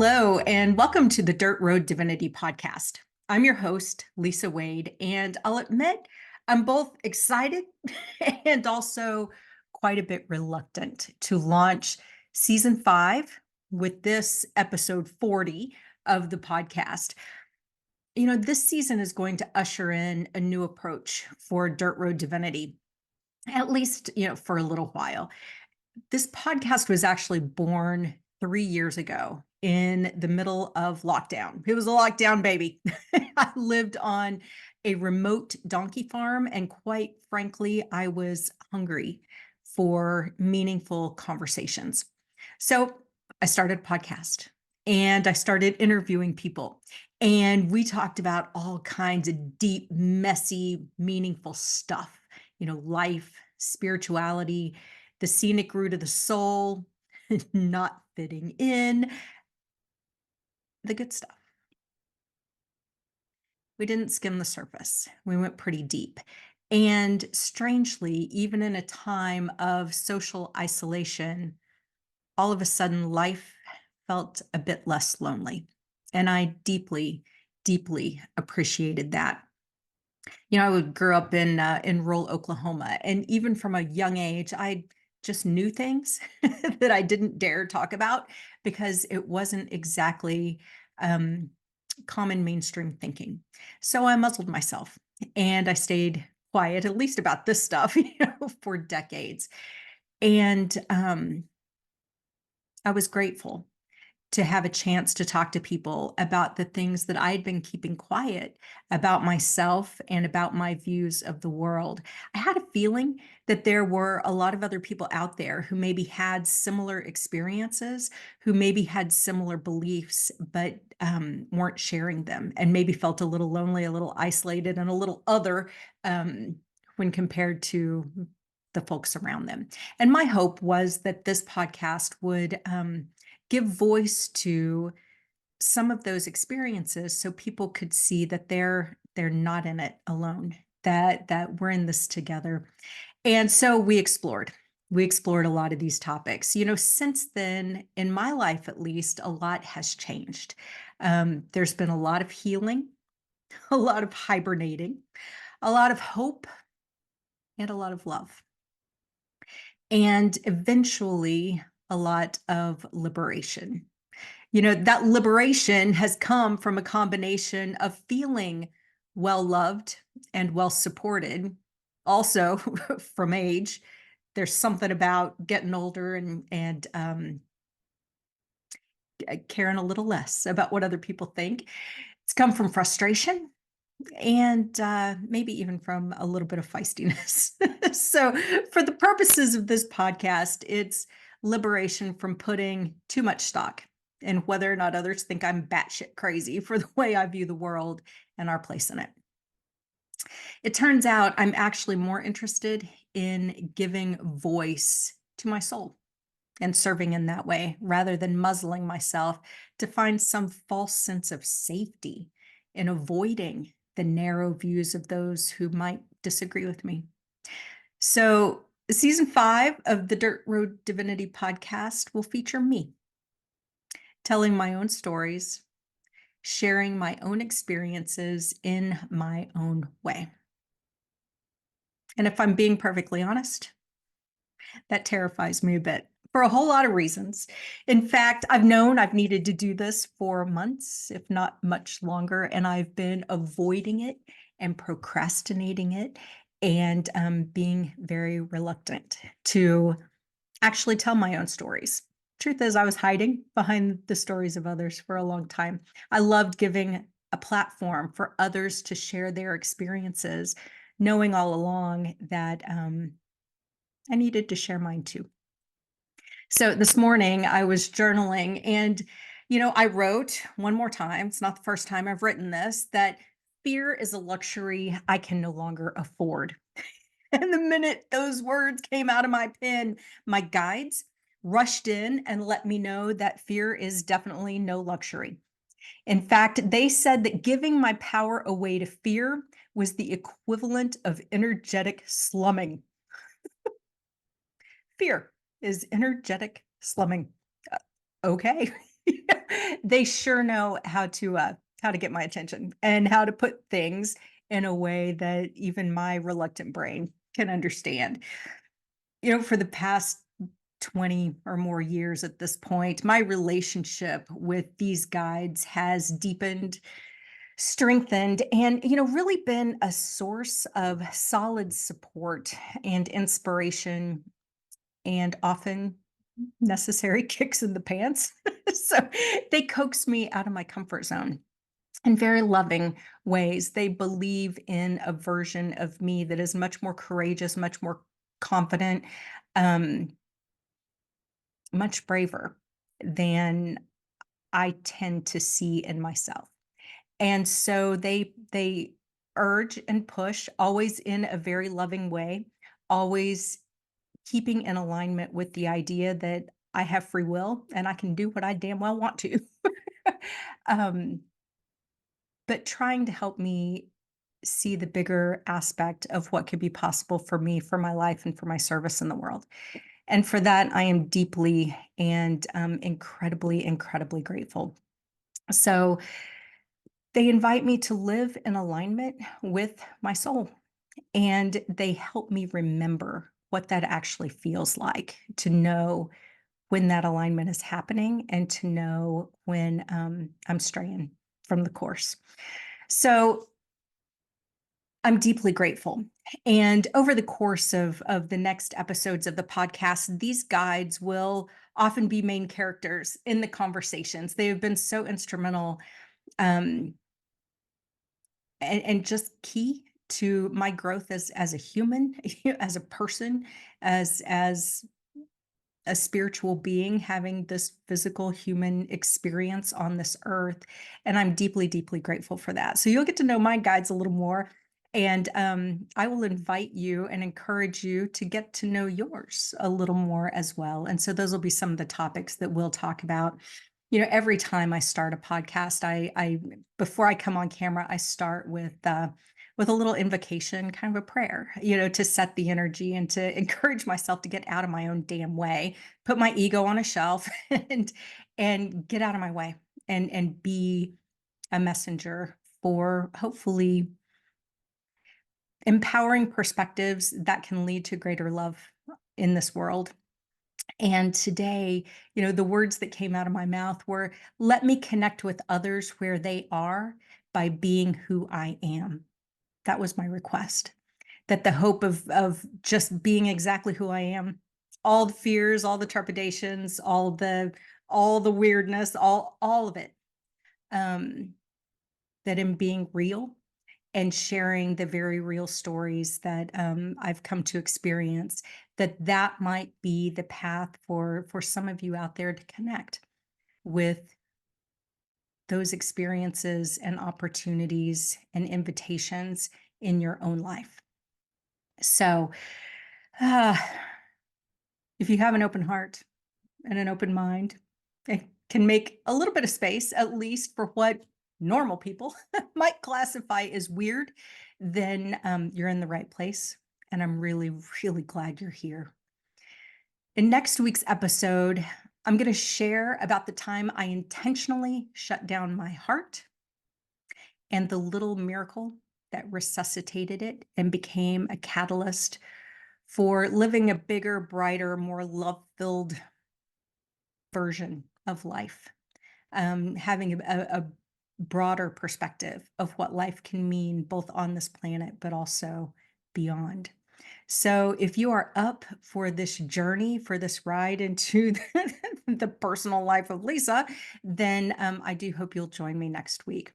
Hello, and welcome to the Dirt Road Divinity podcast. I'm your host, Lisa Wade, and I'll admit I'm both excited and also quite a bit reluctant to launch season 5 with this episode 40 of the podcast. This season is going to usher in a new approach for Dirt Road Divinity, at least, for a little while. This podcast was actually born 3 years ago in the middle of lockdown. It was a lockdown baby. I lived on a remote donkey farm, and quite frankly, I was hungry for meaningful conversations. So I started a podcast and I started interviewing people. And we talked about all kinds of deep, messy, meaningful stuff, life, spirituality, the scenic route of the soul, not fitting in, the good stuff. We didn't skim the surface. We went pretty deep. And strangely, even in a time of social isolation, all of a sudden life felt a bit less lonely. And I deeply, deeply appreciated that. I grew up in rural Oklahoma, and even from a young age, I just knew things that I didn't dare talk about because it wasn't exactly um, common mainstream thinking. So I muzzled myself and I stayed quiet, at least about this stuff, for decades. And I was grateful to have a chance to talk to people about the things that I'd been keeping quiet about myself and about my views of the world. I had a feeling that there were a lot of other people out there who maybe had similar experiences, who maybe had similar beliefs, but weren't sharing them and maybe felt a little lonely, a little isolated, and a little other when compared to the folks around them. And my hope was that this podcast would give voice to some of those experiences so people could see that they're not in it alone, that we're in this together. And so we explored a lot of these topics. Since then, in my life at least, a lot has changed. There's been a lot of healing, a lot of hibernating, a lot of hope, and a lot of love, and eventually a lot of liberation. That liberation has come from a combination of feeling well loved and well supported. Also, from age, there's something about getting older and caring a little less about what other people think. It's come from frustration and maybe even from a little bit of feistiness. So, for the purposes of this podcast, it's liberation from putting too much stock in whether or not others think I'm batshit crazy for the way I view the world and our place in it. It turns out I'm actually more interested in giving voice to my soul and serving in that way rather than muzzling myself to find some false sense of safety in avoiding the narrow views of those who might disagree with me. So, season 5 of the Dirt Road Divinity podcast will feature me telling my own stories, sharing my own experiences in my own way. And if I'm being perfectly honest, that terrifies me a bit for a whole lot of reasons. In fact, I've known I've needed to do this for months, if not much longer, and I've been avoiding it and procrastinating it and being very reluctant to actually tell my own stories. Truth is, I was hiding behind the stories of others for a long time. I loved giving a platform for others to share their experiences, knowing all along that I needed to share mine too. So this morning I was journaling and, I wrote one more time, it's not the first time I've written this, that fear is a luxury I can no longer afford. And the minute those words came out of my pen, my guides rushed in and let me know that fear is definitely no luxury. In fact, they said that giving my power away to fear was the equivalent of energetic slumming. Fear is energetic slumming. Okay. They sure know how to get my attention and how to put things in a way that even my reluctant brain can understand. For the past 20 or more years at this point, my relationship with these guides has deepened, strengthened, and really been a source of solid support and inspiration, and often necessary kicks in the pants. So they coax me out of my comfort zone in very loving ways. They believe in a version of me that is much more courageous, much more confident, um, much braver than I tend to see in myself. And so they urge and push, always in a very loving way, always keeping in alignment with the idea that I have free will and I can do what I damn well want to. um, but trying to help me see the bigger aspect of what could be possible for me, for my life, and for my service in the world. And for that, I am deeply and incredibly, incredibly grateful. So they invite me to live in alignment with my soul, and they help me remember what that actually feels like, to know when that alignment is happening and to know when I'm straying from the course. So I'm deeply grateful. And over the course of the next episodes of the podcast, these guides will often be main characters in the conversations. They have been so instrumental, um, and just key to my growth as a human, as a person, as a spiritual being having this physical human experience on this earth. And I'm deeply, deeply grateful for that. So you'll get to know my guides a little more. And I will invite you and encourage you to get to know yours a little more as well. And so those will be some of the topics that we'll talk about. Every time I start a podcast, I before I come on camera, I start with a little invocation, kind of a prayer, to set the energy and to encourage myself to get out of my own damn way, put my ego on a shelf, and get out of my way and be a messenger for hopefully empowering perspectives that can lead to greater love in this world. And today, the words that came out of my mouth were, let me connect with others where they are by being who I am. That was my request. That the hope of just being exactly who I am, all the fears, all the trepidations, all the weirdness, all of it, um, that in being real and sharing the very real stories that I've come to experience, that might be the path for some of you out there to connect with those experiences and opportunities and invitations in your own life. So, uh, if you have an open heart and an open mind, it can make a little bit of space, at least for what normal people might classify as weird, then you're in the right place. And I'm really, really glad you're here. In next week's episode, I'm going to share about the time I intentionally shut down my heart and the little miracle that resuscitated it and became a catalyst for living a bigger, brighter, more love filled version of life, having a broader perspective of what life can mean both on this planet, but also beyond. So, if you are up for this journey, for this ride into the personal life of Lisa, then I do hope you'll join me next week.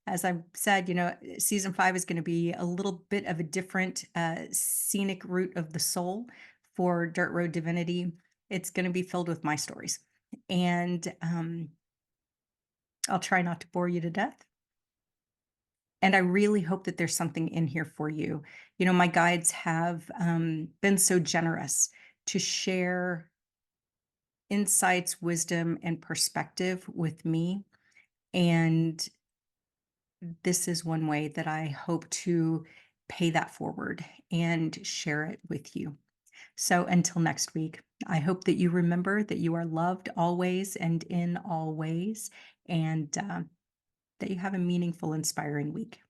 As I've said, season 5 is going to be a little bit of a different scenic route of the soul for Dirt Road Divinity. It's going to be filled with my stories. And I'll try not to bore you to death. And I really hope that there's something in here for you. My guides have been so generous to share insights, wisdom, and perspective with me. And this is one way that I hope to pay that forward and share it with you. So until next week, I hope that you remember that you are loved always and in all ways, and that you have a meaningful, inspiring week.